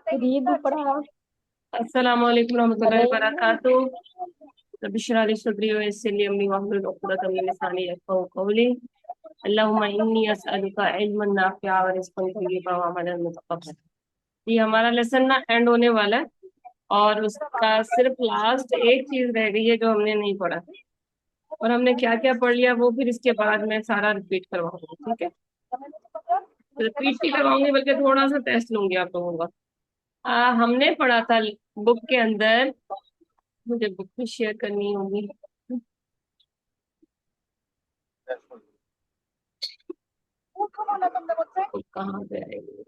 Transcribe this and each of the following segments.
रीद पढ़ा। अस्सलाम वालेकुम रहमतुल्लाहि व अरे बरकातुहू। रब्बि इश्रह ली सदरी व यस्सिर ली अमरी वहलुल उक़दतम मिन लिसानी यफ़क़हू क़ौली। अल्लाहुम्मा इन्नी अस्अलुका इल्मन नाफ़िअ व रिज़्क़न तय्यबा व अमलन मुतक़ब्बला। ये हमारा लेसन ना एंड होने वाला है और उसका सिर्फ लास्ट एक चीज रह गई है जो हमने नहीं पढ़ा। और हमने क्या क्या पढ़ लिया वो फिर इसके बाद मैं सारा रिपीट करवाऊंगी, ठीक है। रिपीट भी करवाऊंगी बल्कि थोड़ा सा टेस्ट लूंगी आप लोगों का। हमने पढ़ा था बुक के अंदर, मुझे बुक भी शेयर करनी होगी। बुक कहाँ पे आएगी?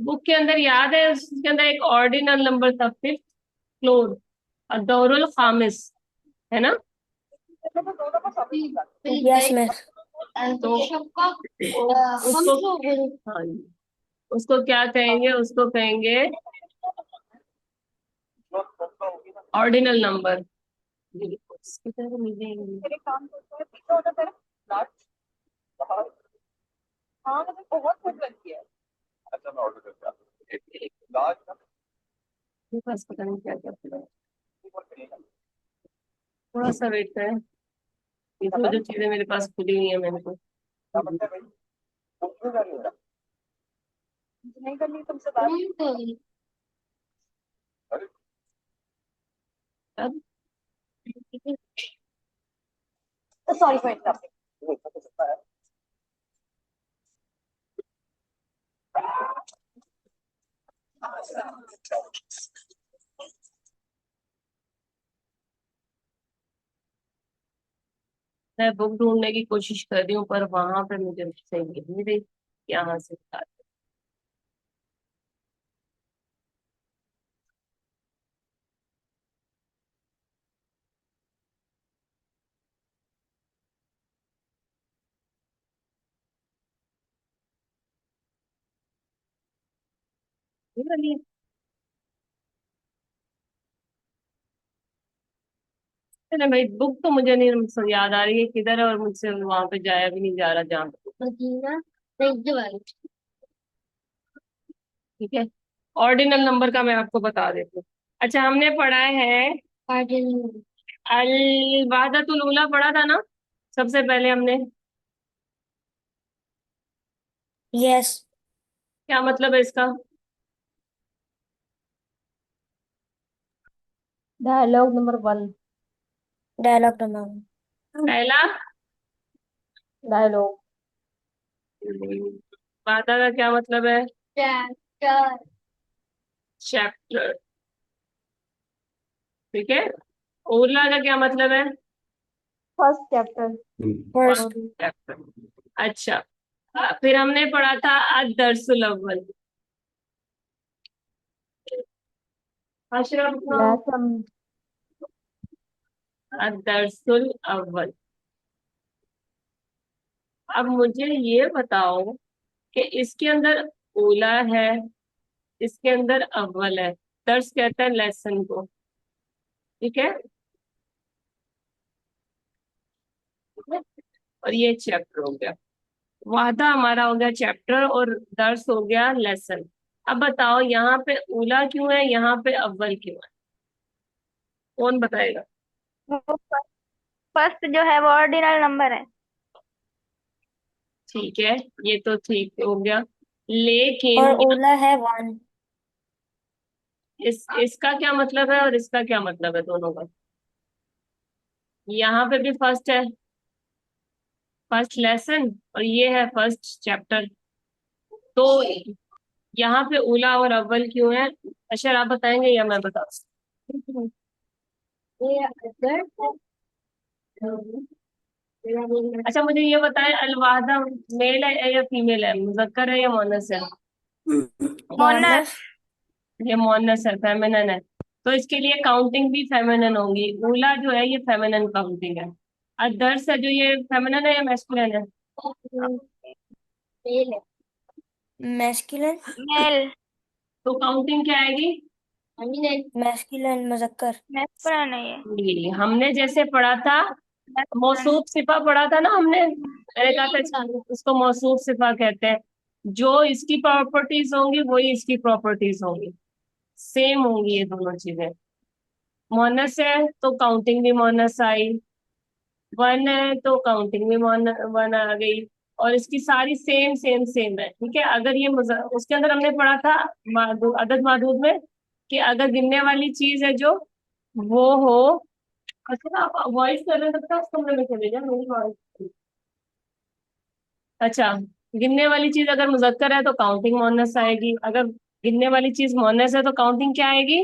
बुक के अंदर याद है, उसके अंदर एक ऑर्डिनल नंबर था, फिफ्थ फ्लोर, अदौरुल खामिस, है ना। Yes miss. तो उसको, हाँ जी, उसको क्या कहेंगे? उसको कहेंगे ऑर्डिनल नंबर। किधर मिलेंगे? मेरे पास पता नहीं क्या क्या पड़ा है। थोड़ा सा वेट करें, ये तो जो चीजें मेरे पास खुली हुई है मैंने तो अब सॉरी फॉर इंटरप्टिंग। मैं बुक ढूंढने की कोशिश कर रही हूँ पर वहां पे मुझे सही मिल नहीं रही। यहाँ से start ये वाली है। अरे भाई बुक तो मुझे नहीं याद आ रही है किधर है, और मुझसे वहां पे जाया भी नहीं जा रहा जहाँ पे। मदीना नहीं वाली, ठीक है। ऑर्डिनल नंबर का मैं आपको बता देती हूँ। अच्छा, हमने पढ़ा है ऑर्डिनल, अल वाहदतुल ऊला पढ़ा था ना सबसे पहले हमने। यस। क्या मतलब है इसका? Dialogue number 1। Dialogue number 1। पहला डायलॉग। वादा का क्या मतलब है? चैप्टर, चैप्टर, ठीक है। ओला का क्या मतलब है? First chapter. First chapter. अच्छा, फिर हमने पढ़ा था अदरसुल अव्वल। अशरफ को लेसन। अदरसुल अव्वल। अब मुझे ये बताओ कि इसके अंदर ओला है, इसके अंदर अव्वल है। दर्स कहता है लेसन को, ठीक है। और ये चैप्टर हो गया। वादा हमारा हो गया चैप्टर और दर्स हो गया लेसन। अब बताओ यहाँ पे ओला क्यों है, यहाँ पे अव्वल क्यों है? कौन बताएगा? वो फर्स्ट जो है वो ऑर्डिनल नंबर है। ठीक है, ये तो ठीक हो गया, और लेकिन ओला है 1। इसका क्या मतलब है और इसका क्या मतलब है दोनों का? यहाँ पे भी फर्स्ट है, फर्स्ट लेसन, और ये है फर्स्ट चैप्टर। तो यहाँ पे उला और अव्वल क्यों है? अशर आप बताएंगे या मैं बता? ये अगर, अच्छा मुझे ये बताएं, अलवादा मेल है या फीमेल है, मुजक्कर है या मोनस है? मोनस। ये मोनस है, फेमिनन है। तो इसके लिए काउंटिंग भी फेमिनन होगी। उला जो है ये फेमिनन काउंटिंग है। अदर्स है जो, ये फेमिनन है या मैस्कुलिन है? मेल है। मैस्कुलिन। मेल। तो काउंटिंग क्या आएगी? फेमिनन। मैस्कुलिन मुजक्कर। मैस्कुलिन है ये। ये हमने जैसे पढ़ा था, मैस्कुलिन। मौसूफ सिफा पढ़ा था ना हमने, मैंने कहा था उसको मौसूफ सिफा कहते हैं। जो इसकी प्रॉपर्टीज होंगी वही इसकी प्रॉपर्टीज होंगी। सेम होंगी ये दोनों चीजें। मोनस है तो काउंटिंग भी मोनस आई, वन है तो काउंटिंग में वन आ गई, और इसकी सारी सेम सेम सेम है। ठीक है, अगर ये उसके अंदर हमने पढ़ा था अदद मादूद में, कि अगर गिनने वाली चीज है जो, वो हो। अच्छा, आप वॉइस कर रहे हैं, तब तक उस कमरे में चले जाए, मेरी वॉइस। अच्छा, गिनने वाली चीज अगर मुजक्कर है तो काउंटिंग मोनस आएगी, अगर गिनने वाली चीज मोनस है तो काउंटिंग क्या आएगी?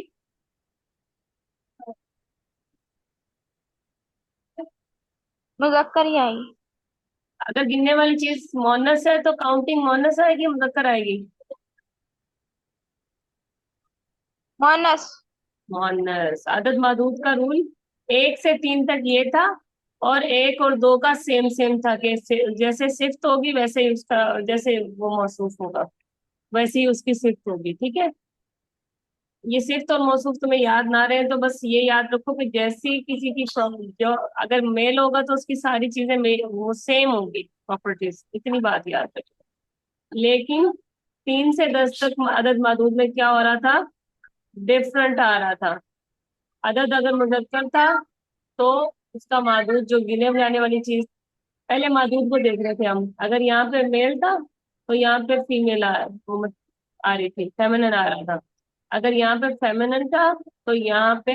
मुजक्कर ही आएगी। अगर गिनने वाली चीज मोनस है तो काउंटिंग मोनस आएगी, मुजक्कर आएगी? मोनस। मोहनस। अदद मादूद का रूल 1 से 3 तक ये था, और 1 और 2 का सेम सेम था, कि जैसे सिफ्त होगी वैसे ही उसका, जैसे वो मौसूफ होगा वैसे ही उसकी सिफ्त होगी। ठीक है, ये सिफ्त और मौसूफ तुम्हें याद ना रहे तो बस ये याद रखो कि जैसी किसी की जो, अगर मेल होगा तो उसकी सारी चीजें वो सेम होंगी प्रॉपर्टीज, इतनी बात याद रखो। लेकिन 3 से 10 तक अदद मादूद में क्या हो रहा था? डिफरेंट आ रहा था। अदद अगर मुजक्कर था तो उसका मादूद जो गिने जाने वाली चीज, पहले मादूद को देख रहे थे हम, अगर यहाँ पे मेल था तो यहाँ पे फीमेल आ रही थी, फेमिनिन आ रहा था। अगर यहाँ पे फेमिनिन था तो यहाँ पे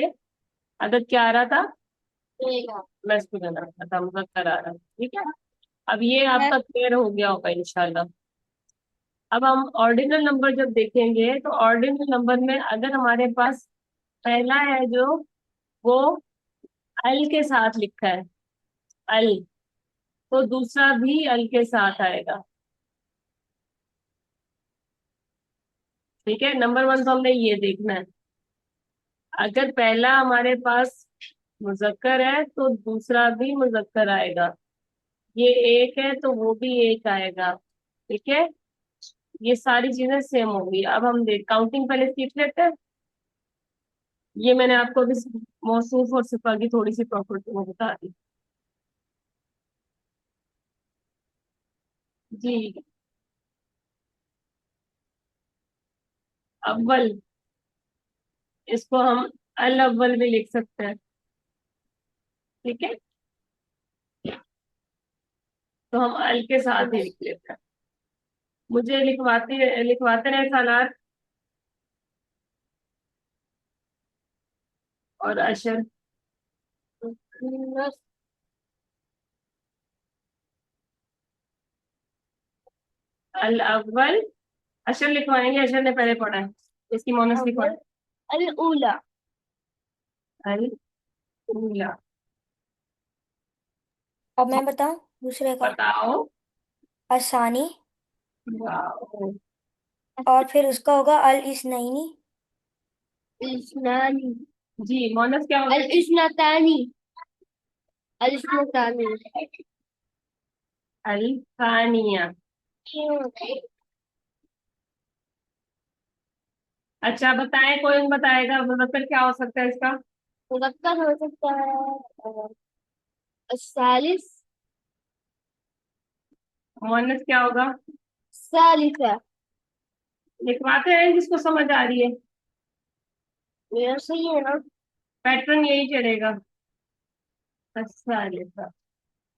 अदद क्या आ रहा था? मैस्कुलिन आ रहा था, मुजक्कर आ रहा था। ठीक है, अब ये आपका क्लियर हो गया होगा इंशाल्लाह। अब हम ऑर्डिनल नंबर जब देखेंगे तो ऑर्डिनल नंबर में अगर हमारे पास पहला है जो, वो अल के साथ लिखा है, अल, तो दूसरा भी अल के साथ आएगा। ठीक है, नंबर 1 तो हमने ये देखना है। अगर पहला हमारे पास मुजक्कर है तो दूसरा भी मुजक्कर आएगा, ये एक है तो वो भी एक आएगा। ठीक है, ये सारी चीजें सेम होंगी। अब हम देख काउंटिंग पहले सीख लेते हैं। ये मैंने आपको अभी मौसूफ और सिफा की थोड़ी सी प्रॉपर्टी वो बता दी। जी, अव्वल, इसको हम अल अव्वल भी लिख सकते हैं। ठीक है, तो हम अल के साथ ही लिख लेते हैं। मुझे लिखवाते लिखवाते रहे सालार और अशर। अल अव्वल, अशर लिखवाएंगे, अशर ने पहले पढ़ा है, इसकी मोनस लिखवाए। अल उला। अल उला। अब मैं बताऊं दूसरे का। बताओ। आसानी। वाओ। और फिर उसका होगा अल इस्नैनी। इस्नानी। जी, मोनस क्या होगा? अल इस्नतानी। अल इस्नतानी। अल थानिया। अच्छा बताएं, कोई बताएगा मुजक्कर क्या हो सकता है इसका? मुजक्कर हो सकता है सालिस। मोनस क्या होगा? सालिसा। लिखवाते हैं जिसको समझ आ रही है, मेरा सही है ना? पैटर्न यही चलेगा। अच्छा लिखा।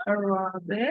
राबिया।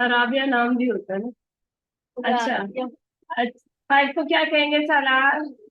राबिया नाम भी होता है ना? अच्छा, अच्छा, फाइव को क्या कहेंगे सालार?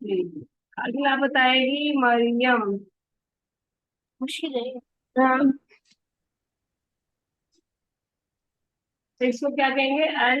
जी, अगला बताएगी मरियम। मुश्किल है। हाँ, तो इसको क्या कहेंगे? अल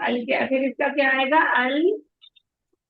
अल के फिर इसका क्या आएगा? अल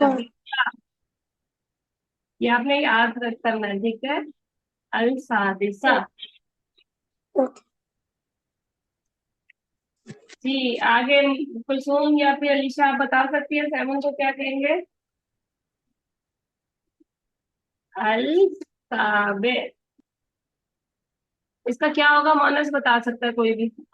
सादिसा। ये आपने याद करना है, ठीक है? अल सादिसा। जी, आगे कुलसूम या फिर अलीशा आप बता सकती है सैमन को क्या कहेंगे? अल साबे। इसका क्या होगा मोनस बता सकता है कोई भी?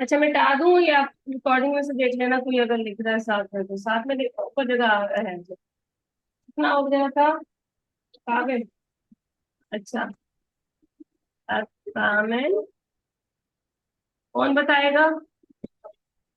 अच्छा मिटा दूं या रिकॉर्डिंग में से देख लेना, कोई अगर लिख रहा है साथ में तो साथ में देखो ऊपर जगह है जो कितना हो गया था काबिल। अच्छा कामिल कौन बताएगा?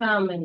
कामिल।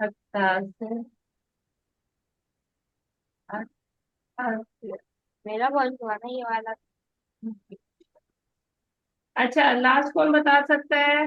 अच्छा से अच्छा। मेरा पॉइंट हुआ ना ये वाला। अच्छा लास्ट कौन बता सकता है?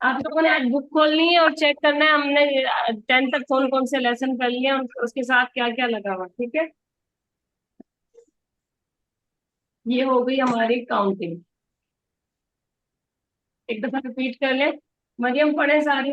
आप लोगों ने आज बुक खोलनी है और चेक करना है हमने 10 तक कौन कौन से लेसन कर लिए हैं, उसके साथ क्या क्या लगा हुआ, ठीक है। ये हो गई हमारी काउंटिंग। एक दफा रिपीट कर ले, मरियम पढ़े सारी।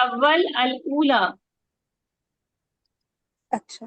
अव्वल अल ऊला। अच्छा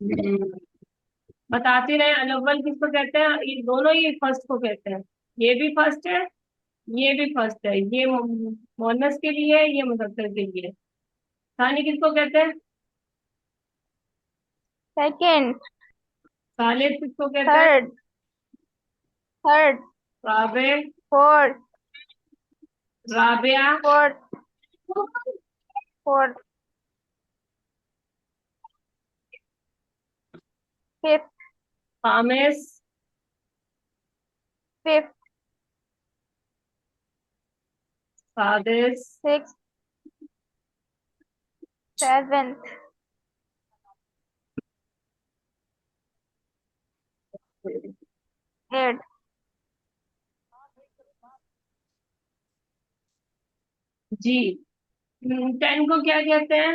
हम्म, बताती रहे। अल अव्वल किसको कहते हैं? ये दोनों ही फर्स्ट को कहते हैं। ये भी फर्स्ट है, ये भी फर्स्ट है। ये मोनस के लिए है, ये मुजक्कर के लिए है। सानी किसको कहते हैं? सेकंड सालिस किसको कहते हैं? थर्ड थर्ड राबे, फोर्थ राबिया, फोर्थ फोर्थ फिफ्थ खामिस, फिफ्थ सादिस, सिक्स्थ सेवेंथ एट्थ जी। 10 को क्या कहते हैं?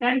10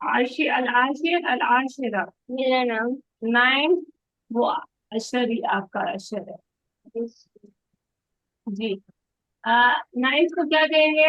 आशिर अल आशिरा। मेरा नाम 9 वो अशरी आपका अशर है जी। 9 को क्या कहेंगे?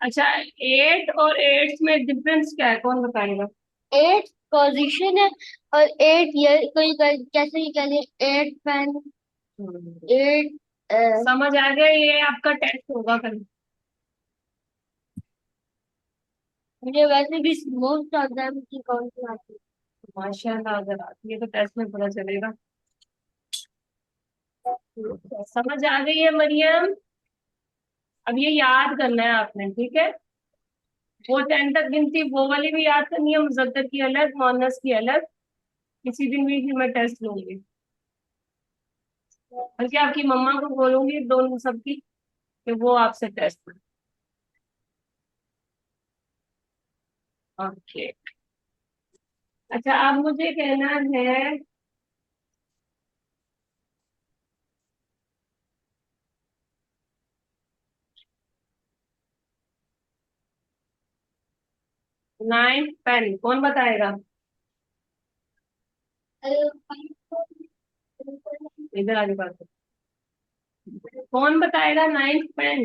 अच्छा 8 और 8 में डिफरेंस क्या है, कौन बताएगा? एट पोजीशन है और एट ये कोई कैसे ही कह दे एट पेन हम्म, एट समझ आ गया, ये आपका टेस्ट होगा कल। मुझे वैसे भी मोस्ट ऑफ देम की कौन सी आती है। माशाल्लाह अगर आती है तो टेस्ट में पता चलेगा। समझ आ गई है मरियम? अब ये याद करना है आपने, ठीक है। वो 10 तक गिनती वो वाली भी याद करनी है, मुजक्कर की अलग मुअन्नस की अलग। किसी दिन भी फिर मैं टेस्ट लूंगी, बल्कि आपकी मम्मा को बोलूंगी दोनों सबकी कि वो आपसे टेस्ट लें। ओके। अच्छा अब मुझे कहना है 9 पेन कौन बताएगा? इधर आगे बात करो। कौन बताएगा 9 पेन?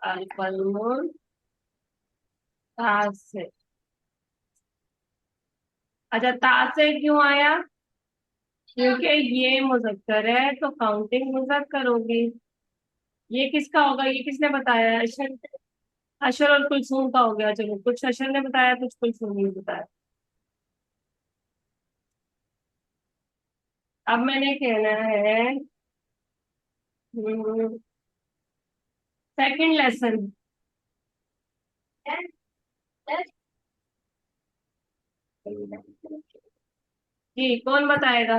अल तासे। अच्छा तासे क्यों आया? क्योंकि ये मुजक्कर है तो काउंटिंग मुजक्कर होगी। ये किसका होगा, ये किसने बताया? अशर। अशर और कुलसूम का हो गया। चलो कुछ अशर ने बताया, कुछ कुलसूम ने बताया। अब मैंने कहना है सेकंड लेसन। जी कौन बताएगा?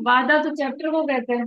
वादा तो चैप्टर को कहते हैं।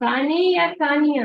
सानी या सानिया?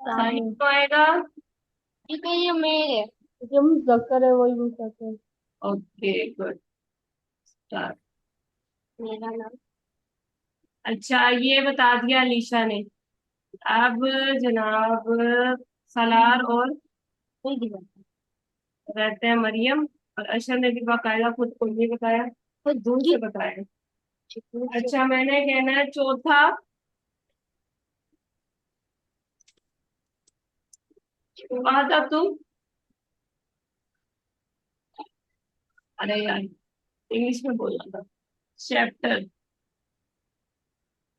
सानी को आएगा। ये मेरे जो मुज़क्कर है वही मुफ़रद है। Okay good start. मेरा नाम अच्छा ये बता दिया अलीशा ने। अब जनाब सलार और कोई दिक्कत रहते हैं मरियम, और अशर ने भी बाकायदा खुद को ये बताया, खुद दूर से बताया। नहीं। अच्छा मैंने कहना है चौथा। वादा तू, अरे यार इंग्लिश में बोलना था। चैप्टर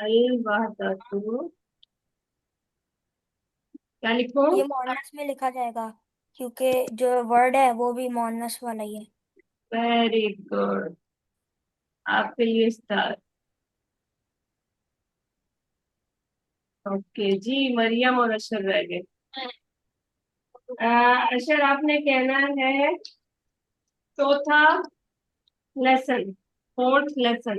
अलवहदतु, क्या लिखूं? ये मोनस में लिखा जाएगा क्योंकि जो वर्ड है वो भी मोनस वाला ही है। वेरी गुड, आपके लिए स्टार। ओके जी मरियम और अशर रह गए। अशर आपने कहना है चौथा लेसन, फोर्थ लेसन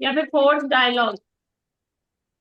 या फिर फोर्थ डायलॉग।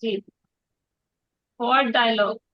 जी फोर्थ डायलॉग।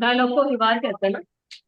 डायलॉग को हिवार कहते हैं ना।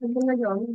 बिल्कुल मैं जाऊंगी।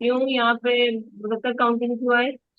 क्यों यहाँ पे मुज़क्कर काउंटिंग क्यों आए?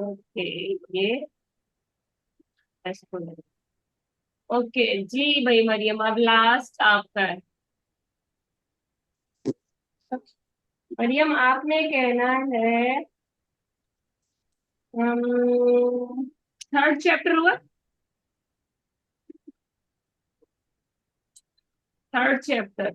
ओके ये ऐसे को ओके जी भाई मरियम अब लास्ट आपका है। मरियम आपने कहना है थर्ड चैप्टर हुआ, थर्ड चैप्टर।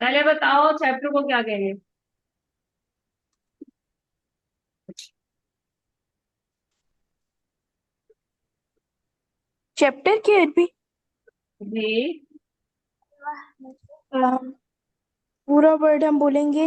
पहले बताओ चैप्टर को क्या कहेंगे? चैप्टर की अरबी जी पूरा वर्ड हम बोलेंगे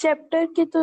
चैप्टर की तो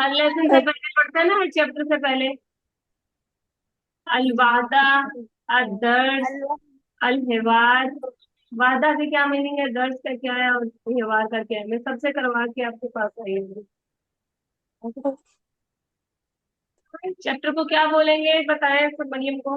हर लेसन से पहले पढ़ते हैं ना, हर चैप्टर से पहले अलवादा, अदर्स, अलहिवार। वादा का क्या मीनिंग है, दर्स का क्या है और हिवार का क्या है, मैं सबसे करवा के आपके पास आई हूँ। चैप्टर को क्या बोलेंगे बताएं सब मरियम को।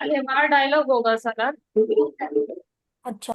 अलहिवार डायलॉग होगा सारा। अच्छा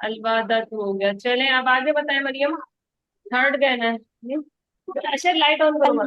अलवादा तो हो गया, चले अब आगे बताएं मरियम। थर्ड कहना है अच्छा लाइट ऑन करो मत।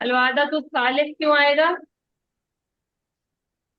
अलवादा तो सालिफ क्यों आएगा?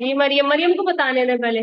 जी मरियम, मरियम को बताने दें पहले।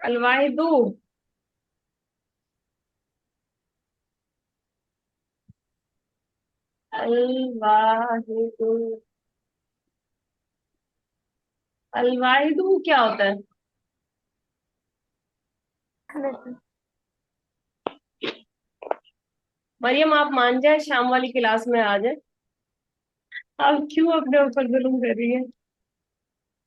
अलवाहिदू, अलवाहिदू, अलवाहिदू क्या होता है? मरियम आप मान जाए, शाम वाली क्लास में आ जाए। आप क्यों अपने ऊपर जुल्म कर रही है?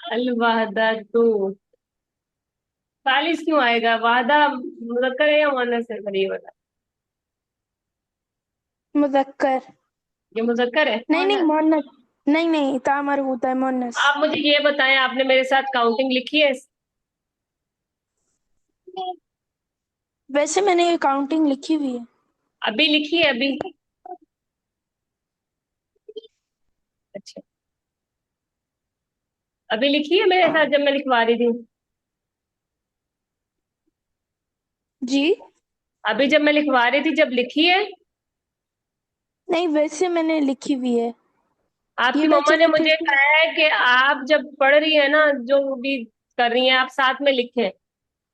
अलवाहदतू, सालिस क्यों आएगा? वाहदा मुज़क्कर है या मुअन्नस है? फिर ये बता। मुज़क्कर। ये मुज़क्कर है। नहीं नहीं मुअन्नस। नहीं नहीं तामर होता है मुअन्नस। आप मुझे ये बताएं, आपने मेरे साथ काउंटिंग लिखी है? वैसे मैंने ये काउंटिंग लिखी हुई है। अभी लिखी है अभी? अच्छा, अभी लिखी है मेरे साथ जब मैं लिखवा रही थी? जी। अभी जब मैं लिखवा रही थी जब लिखी है? नहीं वैसे मैंने लिखी हुई है। ये आपकी मैं मम्मा ने चाहे फिर मुझे से। कहा है कि आप जब पढ़ रही है ना, जो भी कर रही हैं, आप साथ में लिखें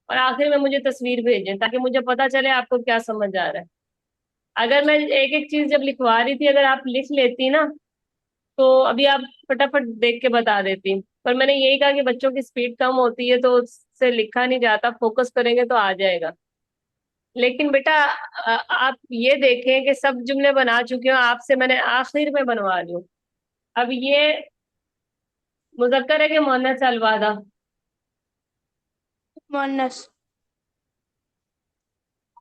और आखिर में मुझे तस्वीर भेजें ताकि मुझे पता चले आपको क्या समझ आ रहा है। अगर मैं एक एक चीज जब लिखवा रही थी अगर आप लिख लेती ना, तो अभी आप फटाफट देख के बता देती। पर मैंने यही कहा कि बच्चों की स्पीड कम होती है तो उससे लिखा नहीं जाता, फोकस करेंगे तो आ जाएगा। लेकिन बेटा आप ये देखें कि सब जुमले बना चुके हो, आपसे मैंने आखिर में बनवा ली हूँ। अब ये मुज़क्कर है कि मुअन्नस है अलवादा? मुअन्नस।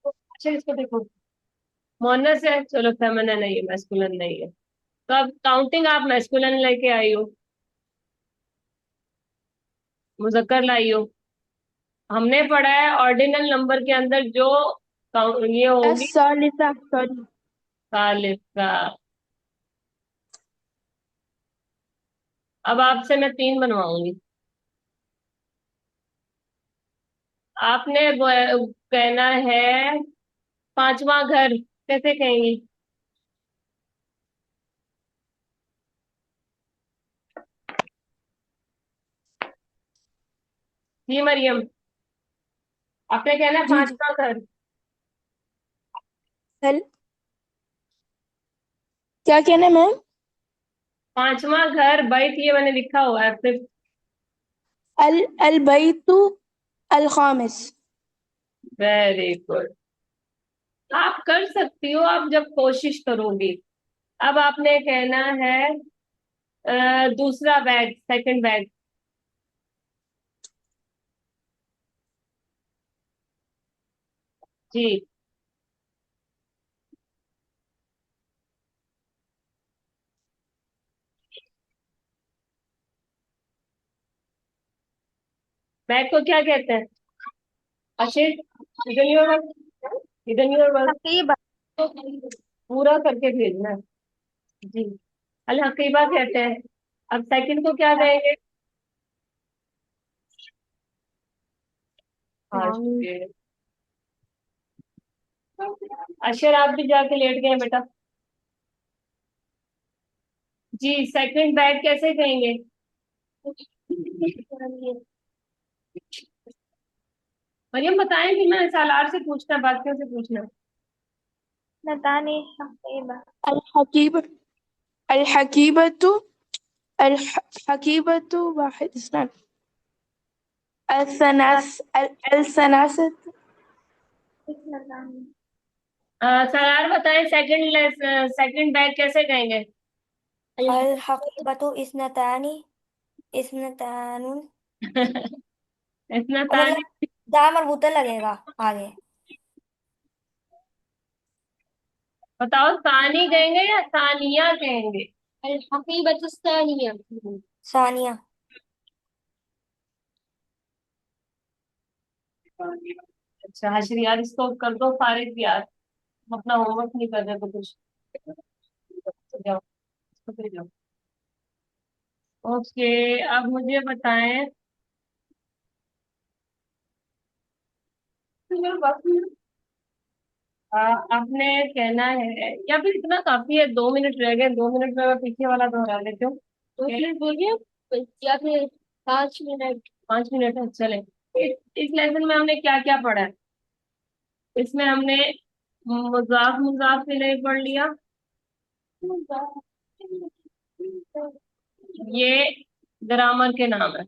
अच्छा, इसको देखो, मुअन्नस है, चलो फेमिनिन नहीं है, मैस्कुलिन नहीं है। तो अब काउंटिंग आप मैस्कुलिन लेके आई हो, मुज़क्कर लाई हो। हमने पढ़ा है ऑर्डिनल नंबर के अंदर जो ये होगी सालिसा सॉरी। सालिसा। अब आपसे मैं 3 बनवाऊंगी। आपने कहना है पांचवा घर कैसे कहेंगी? जी मरियम, आपने कहना है जी जी। पांचवा घर। अल क्या कहना है मैम? पांचवा घर बैत, ये मैंने लिखा हुआ है फिर। अल अल बैतु अल खामिस। वेरी गुड, आप कर सकती हो आप जब कोशिश करोगी। अब आपने कहना है दूसरा बैग, सेकंड बैग। जी। बैग को क्या कहते हैं? अशिर, इधर योर वर्क, इधर योर वर्क। हकीबा। पूरा करके भेजना है। जी, अल हकीबा कहते हैं। अब सेकंड को क्या कहेंगे? आशिर। अशर, आप भी जाके लेट गए बेटा। जी, सेकंड बैग कैसे कहेंगे? मरियम बताएं कि मैं सालार से पूछना, बाकियों से पूछना। नतानी हकीबा। अल हकीब अल हकीबतु अल हकीबतु वाहिद इस्नान। अल सनास अल सनासत इस्नातानी। सालार बताएं सेकंड बैग कैसे कहेंगे? अल हकीबतु इस्नतानी इस्नतानुन। इतना और तानी। मतलब दाम मरबूता लगेगा आगे। बताओ, तानी कहेंगे या तानिया कहेंगे? अल हकीबतुस्सानिया। सानिया। अच्छा हाशिर यार, इसको कर दो फारिग यार, तुम अपना होमवर्क नहीं कर रहे तो कुछ। जाओ, इसको दे जाओ। ओके, अब मुझे बताएं। आपने कहना है या फिर इतना काफी है, 2 मिनट रह गए, 2 मिनट में मैं पीछे वाला दोहरा लेती हूँ। 2 मिनट बोलिए या फिर 5 मिनट। 5 मिनट है, चले। इस लेसन में हमने क्या क्या पढ़ा है? इसमें हमने मुजाफ मुजाफ इलैहि पढ़ लिया। ये ग्रामर के नाम है,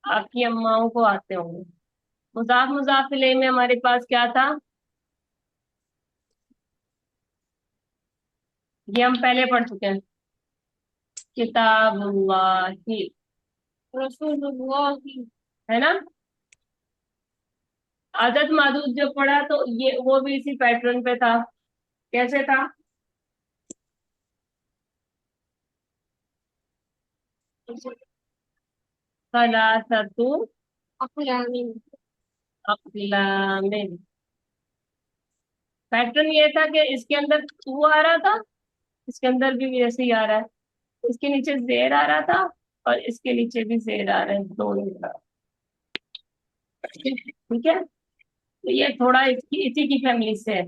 आपकी अम्माओं को आते होंगे। मुजाफ मुजाफ इलैहि में हमारे पास क्या था? ये हम पहले पढ़ चुके हैं, किताबुल्लाही, रसूलुल्लाह। है ना? अदद मादूद जो पढ़ा तो ये वो भी इसी पैटर्न पे था। कैसे था? सलासतु अक़लामिन। अक़लामिन। पैटर्न ये था कि इसके अंदर तू आ रहा था, इसके अंदर भी ऐसे ही आ रहा है, इसके नीचे जेर आ रहा था और इसके नीचे भी जेर आ रहा है, दोनों तरफ। ठीक है, तो ये थोड़ा इसकी इसी की फैमिली से है।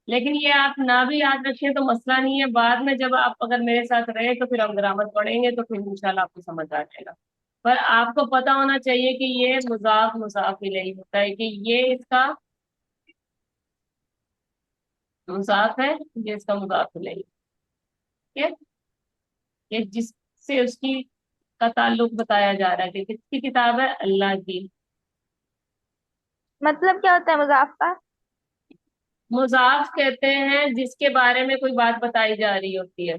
लेकिन ये आप ना भी याद रखें तो मसला नहीं है, बाद में जब आप अगर मेरे साथ रहे तो फिर हम ग्रामर पढ़ेंगे तो फिर इंशाल्लाह आपको समझ आ जाएगा। पर आपको पता होना चाहिए कि ये मुजाफ मुजाफ इलैहि होता है, कि ये इसका मुजाफ है, ये इसका मुजाफ इलैहि। ठीक है, ये जिससे उसकी का ताल्लुक बताया जा रहा है कि किसकी किताब है, अल्लाह की। मतलब क्या होता है मुजाफ का? मुजाफ कहते हैं जिसके बारे में कोई बात बताई जा रही होती है।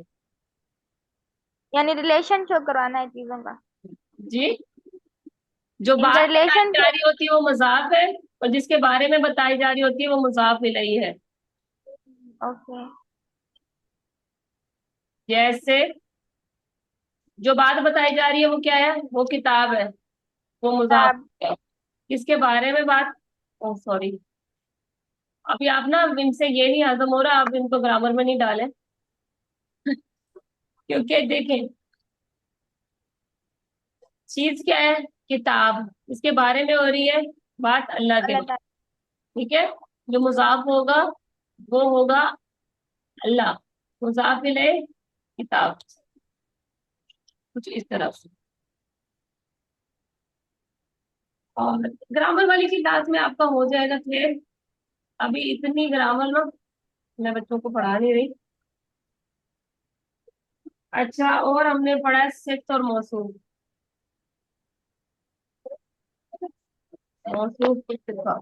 यानी रिलेशन शो करवाना है चीजों का। जी, जो इनका बात बताई रिलेशन। जा रही होती है वो मुजाफ है, और जिसके बारे में बताई जा रही होती है वो मुजाफ इलैहि है। ओके। जैसे जो बात बताई जा रही है वो क्या है, वो किताब है, वो मुजाफ तब है। किसके बारे में बात, ओ सॉरी, अभी आप ना इनसे ये नहीं हजम हो रहा, आप इनको ग्रामर में नहीं डालें। क्योंकि देखें, चीज क्या है, किताब, इसके बारे में हो रही है बात, अल्लाह के अल्लाह बारे। ताला। ठीक है, जो मुजाफ होगा वो होगा अल्लाह, मुजाफ इलैहि किताब, कुछ इस तरह से। और ग्रामर वाली की क्लास में आपका हो जाएगा क्लियर। अभी इतनी ग्रामर ना मैं बच्चों को पढ़ा नहीं रही। अच्छा, और हमने पढ़ा है सिफ्त और मौसूफ। मौसूफ की सिफा।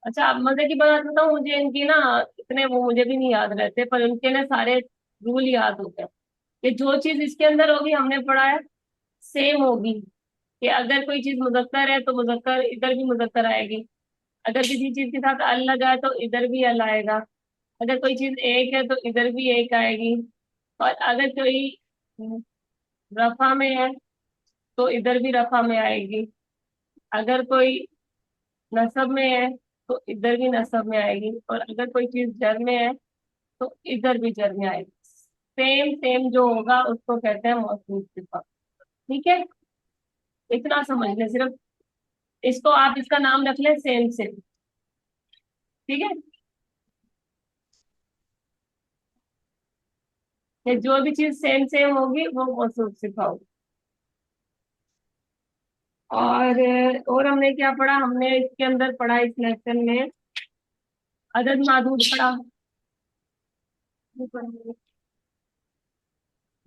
अच्छा, अब मजे की बात बताऊं, मुझे इनकी ना इतने वो मुझे भी नहीं याद रहते, पर इनके ना सारे रूल याद होते हैं कि जो चीज इसके अंदर होगी हमने पढ़ा है सेम होगी। कि अगर कोई चीज मुजक्कर है तो मुजक्कर इधर भी मुजक्कर आएगी, अगर किसी चीज के साथ अल लगा है तो इधर भी अल आएगा, अगर कोई चीज एक है तो इधर भी एक आएगी, और अगर कोई रफा में है तो इधर भी रफा में आएगी, अगर कोई नसब में है तो इधर भी नसब में आएगी, और अगर कोई चीज जर में है तो इधर भी जर में आएगी। सेम सेम जो होगा उसको कहते हैं मौसूफ सिफा। ठीक है, इतना समझ लें सिर्फ, इसको आप इसका नाम रख लें सेम सेम। ठीक है, ये जो भी चीज सेम सेम होगी वो मौसूफ सिफा होगी। और हमने क्या पढ़ा, हमने इसके अंदर पढ़ा इस लेसन में अदद मादूद पढ़ा,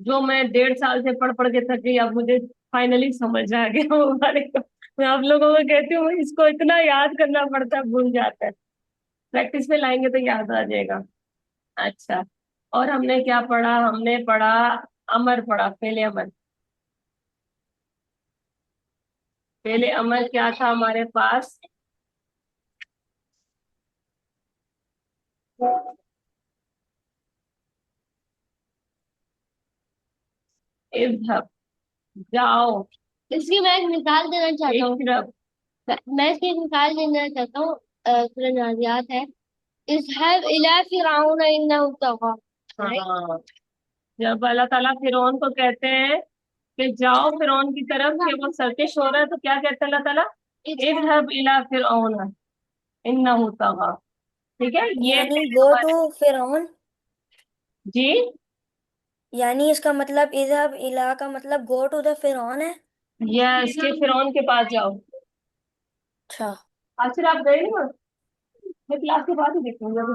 जो मैं 1.5 साल से पढ़ पढ़ के थक गई, अब मुझे फाइनली समझ आ गया वो वाले को। मैं आप लोगों को कहती हूँ इसको इतना याद करना पड़ता है, भूल जाता है, प्रैक्टिस में लाएंगे तो याद आ जाएगा। अच्छा, और हमने क्या पढ़ा, हमने पढ़ा अमर पढ़ा, पहले अमर। पहले अमर क्या था हमारे पास, इज़हब, जाओ, इसकी मैं एक मिसाल देना चाहता हूँ। इक़रब। मैं इसकी एक मिसाल देना चाहता हूँ। सूरह नाज़ियात है, इज़हब इला फ़िरऔन इन्नहु तग़ा। हाँ, जब अल्लाह ताला फिरौन को कहते हैं कि जाओ फिरौन की तरफ, कि वो सरकश हो रहा है, तो क्या कहते हैं अल्लाह ताला, इज़हब इला फिरऔन इन्नहु तग़ा। ठीक है, ये यानी पहले गो हमारे, टू फिरौन। जी, यानी इसका मतलब इज़हब इला का मतलब गो टू द फिरौन है। यस, के फिरौन के पास जाओ। अच्छा। आज फिर आप गए नहीं हो? मैं क्लास के बाद ही देखूंगी अभी।